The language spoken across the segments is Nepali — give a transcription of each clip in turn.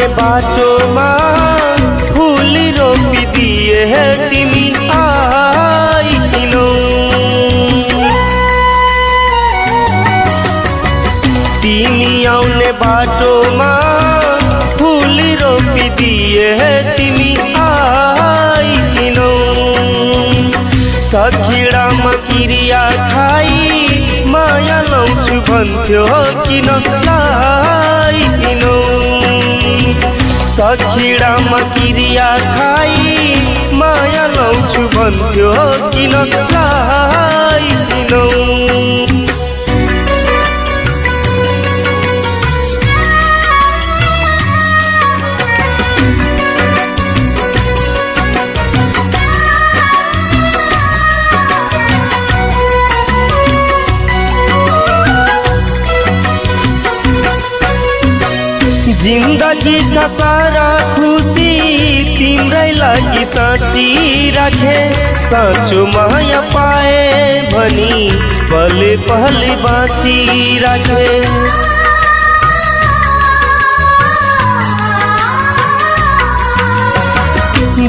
बाटोमा फूल रोपी दिए तिमी आइनौ। तिमी आउने बाटोमा फूल रोपी दिए तिमी आइनौ। सखीडामा किरिया खाई माया लाउँछु भन्थ्यो किन लाइनौ। सखीडामा किरिया खाई माया लाउँछु भन्थ्यो किन लाइनौ। जिन्दगी का सारा खुशी तिम्रै लागि साँची राखे। साँचो माया पाए भनी पले पले बाँची राखे।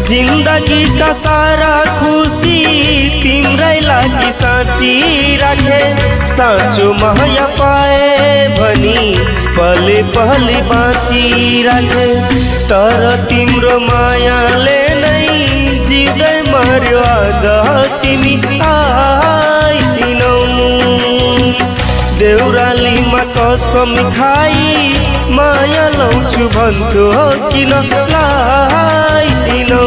जिन्दगी का सारा खुशी तिम्रै लागि साँची राखे। साँचो माया पाए भनी पले पले बाँची राखे। तर तिम्रो मायाले नै जिउँदै मर्यो आज तिमी आइनौ। देउरालीमा कसम खाई माया लाउँछु भन्थ्यो किन लाइनौ।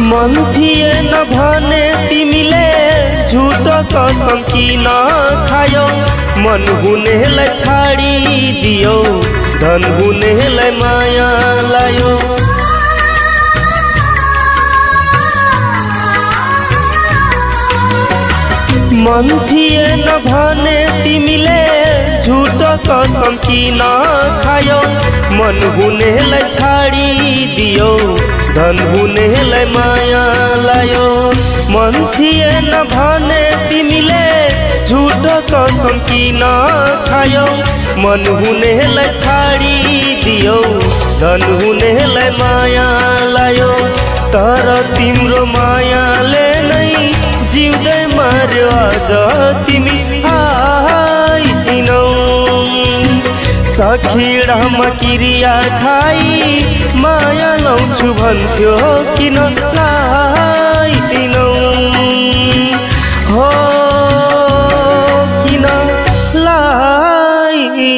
मन थिएन भने तिमीले झुटो कसम किन खायौ। मन हुनेलाई छाडिदियौ धन हुनेलाई माया लायो। मन थिएन भने तिमीले झुटो कसम किन खायौ। मन हुनेलाई छाडिदियौ धन हुनेलाई माया लायो। मन थिएन भने तिमीले झुटो कसम किन खायौ। मन हुनेलाई छाडिदियौ धन हुनेलाई माया लायो। तर तिम्रो मायाले नै जिउँदै मर्यो आज तिमी आइनौ। सखीडामा किरिया खाई माया लाउँछु भन्थ्यो किन लाइनौ। हो